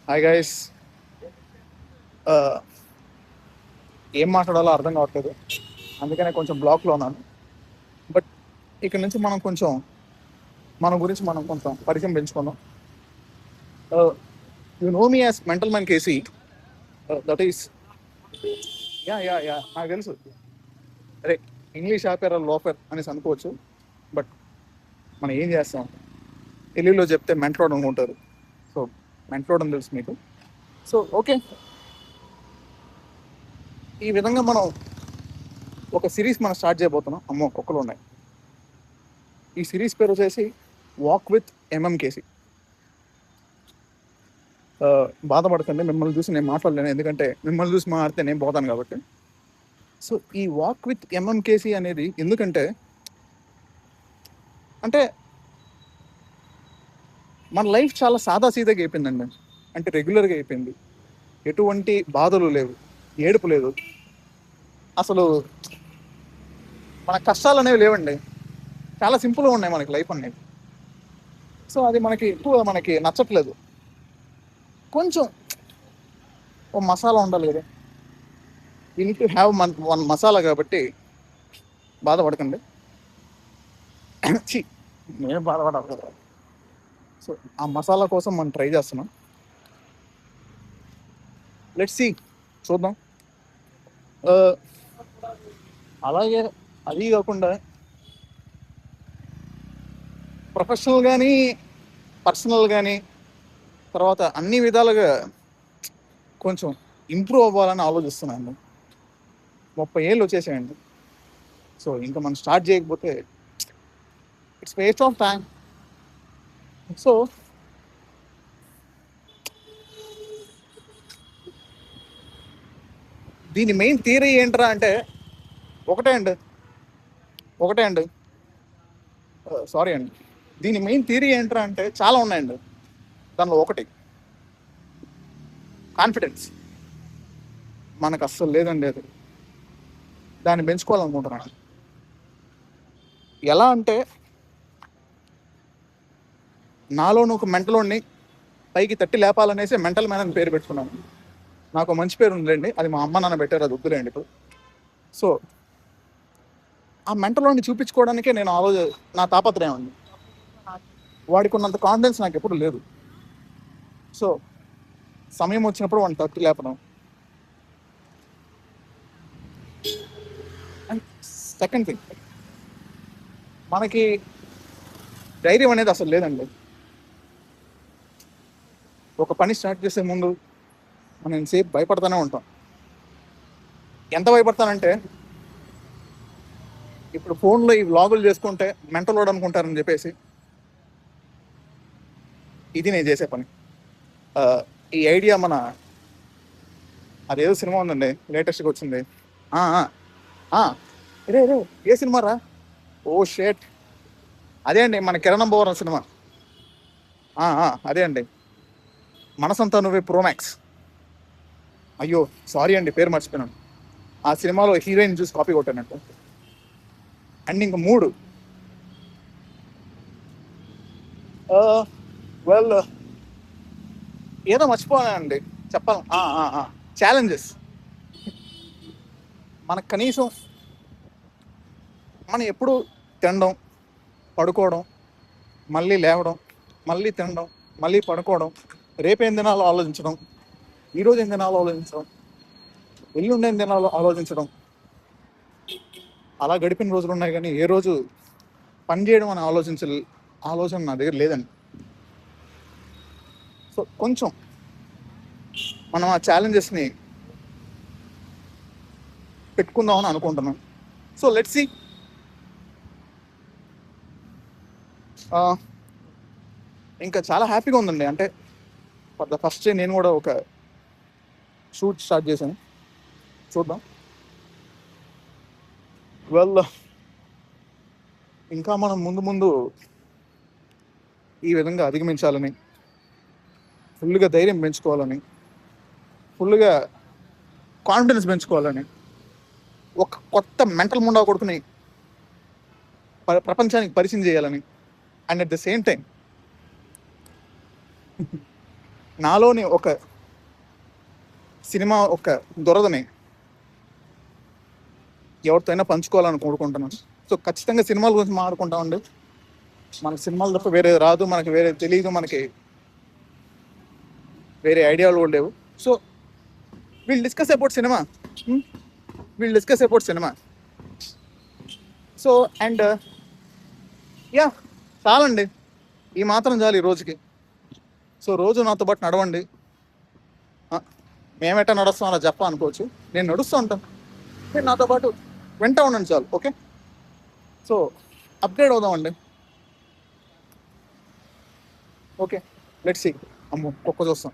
Hi guys. ఏం మాట్లాడాలో అర్థం కావట్లేదు, అందుకనే కొంచెం బ్లాక్లో ఉన్నాను. బట్ ఇక్కడ నుంచి మనం కొంచెం మన గురించి మనం కొంచెం పరిచయం పెంచుకుందాం. You know me as mental man KC. That is yeah yeah yeah నాకు తెలుసు. అరే, ఇంగ్లీష్ ఆపేరా లోఫర్ అనేసి అనుకోవచ్చు. బట్ మనం ఏం చేస్తాం, తెలుగులో చెప్తే మెంటలోడ్ అనుకుంటారు. సో మెంటలోడ్ అని తెలుసు మీకు. సో ఓకే, ఈ విధంగా మనం ఒక సిరీస్ మనం స్టార్ట్ చేయబోతున్నాం. అమ్మో కుక్కలు ఉన్నాయి. ఈ సిరీస్ పేరు వచ్చేసి వాక్ విత్ ఎంఎంకేసి. బాధపడకండి, మిమ్మల్ని చూసి నేను మాట్లాడలేను, ఎందుకంటే మిమ్మల్ని చూసి మాట్లాడితే నేను పోతాను కాబట్టి. సో ఈ వాక్ విత్ ఎంఎంకేసి అనేది ఎందుకంటే, అంటే మన లైఫ్ చాలా సాదాసీదాగా అయిపోయిందండి. అంటే రెగ్యులర్గా అయిపోయింది. ఎటువంటి బాధలు లేవు, ఏడుపు లేదు, అసలు మన కష్టాలు అనేవి లేవండి. చాలా సింపుల్గా ఉన్నాయి మనకి లైఫ్ అనేది. సో అది మనకి ఎక్కువ మనకి నచ్చట్లేదు. కొంచెం ఓ మసాలా ఉండాలి కదా, you need to have one masala. కాబట్టి బాధపడకండి. ఛీ, నేను బాధపడాలి కదా. సో ఆ మసాలా కోసం మనం ట్రై చేస్తున్నాం. లెట్స్ సీ, చూద్దాం. అలాగే అది కాకుండా ప్రొఫెషనల్ కానీ పర్సనల్ కానీ తర్వాత అన్ని విధాలుగా కొంచెం ఇంప్రూవ్ అవ్వాలని ఆలోచిస్తున్నాను. 30 ఏళ్ళు వచ్చేసాయండి. సో ఇంకా మనం స్టార్ట్ చేయకపోతే it's waste of time. So దీని మెయిన్ థియరీ ఏంట్రా అంటే ఒకటే అండి. సారీ అండి. దీని మెయిన్ థియరీ ఏంట్రా అంటే చాలా ఉన్నాయండి. దానిలో ఒకటి కాన్ఫిడెన్స్. మనకు అస్సలు లేదండి అది. దాన్ని పెంచుకోవాలనుకుంటున్నాను. ఎలా అంటే, నాలోని ఒక మెంటలోని పైకి తట్టి లేపాలనేసి మెంటల్ మ్యాన్ అని పేరు పెట్టుకున్నాను. నాకు మంచి పేరు ఉందండి, అది మా అమ్మ నాన్న పెట్టారు, అది వద్దులేండి ఇప్పుడు. సో ఆ మెంటలోని చూపించుకోవడానికే నేను నా తాపత్రయం అండి. వాడికి ఉన్నంత కాన్ఫిడెన్స్ నాకు ఎప్పుడు లేదు. సో సమయం వచ్చినప్పుడు వాడిని తట్టి లేపడం. అండ్ సెకండ్ థింగ్, మనకి ధైర్యం అనేది అసలు లేదండి. ఒక పని స్టార్ట్ చేసే ముందు మనం సేపు భయపడతానే ఉంటాం. ఎంత భయపడతానంటే, ఇప్పుడు ఫోన్లో ఈ వ్లాగులు చేసుకుంటే మెంటల్ లోడ్ అనుకుంటారని చెప్పేసి ఇది నేను చేసే పని. ఈ ఐడియా అదేదో సినిమా ఉందండి, లేటెస్ట్గా వచ్చింది. ఆ, ఆ, రే రే, ఏ సినిమా రా? ఓ షేట్, అదే అండి మన కిరణం బోవరం సినిమా. అదే అండి, మనసంతా నువ్వే ప్రోమాక్స్. అయ్యో సారీ అండి, పేరు మర్చిపోయినాను. ఆ సినిమాలో హీరోయిన్ చూసి కాపీ కొట్టానంట. అండ్ ఇంక 3 వెల్ ఏదో మర్చిపోయానండి చెప్పాలి. ఛాలెంజెస్. మనకు కనీసం మనం ఎప్పుడు తినడం, పడుకోవడం, మళ్ళీ లేవడం, మళ్ళీ తినడం, మళ్ళీ పడుకోవడం, రేపేం తినాలో ఆలోచించడం, ఈరోజు ఏం తినాలో ఆలోచించడం, ఎల్లుండి ఏం తినాలో ఆలోచించడం, అలా గడిపిన రోజులు ఉన్నాయి. కానీ ఏ రోజు పని చేయడం అని ఆలోచన నా దగ్గర లేదండి. సో కొంచెం మనం ఆ ఛాలెంజెస్ని పెట్టుకుందామని అనుకుంటున్నాం. So let's see. ఇంకా చాలా హ్యాపీగా ఉందండి. అంటే ఫర్ ద ఫస్ట్ డే నేను కూడా ఒక షూట్ స్టార్ట్ చేశాను. చూద్దాం. వెల్ ఇంకా మనం ముందు ఈ విధంగా అధిగమించాలని, ఫుల్గా ధైర్యం పెంచుకోవాలని, ఫుల్గా కాన్ఫిడెన్స్ పెంచుకోవాలని, ఒక కొత్త మెంటల్ ముండా కొడుకుని ప్రపంచానికి పరిచయం చేయాలని, and at the same time నాలోని ఒక సినిమా ఒక దురదని ఎవరితో అయినా పంచుకోవాలని కోరుకుంటున్నాను. సో ఖచ్చితంగా సినిమాల గురించి మాట్లాడుకుంటామండి. మనకు సినిమాలు తప్ప వేరే రాదు, మనకి వేరే తెలియదు, మనకి వేరే ఐడియాలు కూడా లేవు. So will discuss about cinema, will discuss about cinema. So and yeah, చాలండి, ఈ మాత్రం చాలు ఈ రోజుకి. సో రోజు నాతో పాటు నడవండి. మేమెట్టా నడుస్తాం అలా చెప్ప అనుకోవచ్చు, నేను నడుస్తూ ఉంటాను, మీరు నాతో పాటు వెంట ఉండండి చాలు. ఓకే, సో అప్గ్రేడ్ అవుదామండి. Okay, let's see. అమ్మో, ఒక్క చూస్తాం.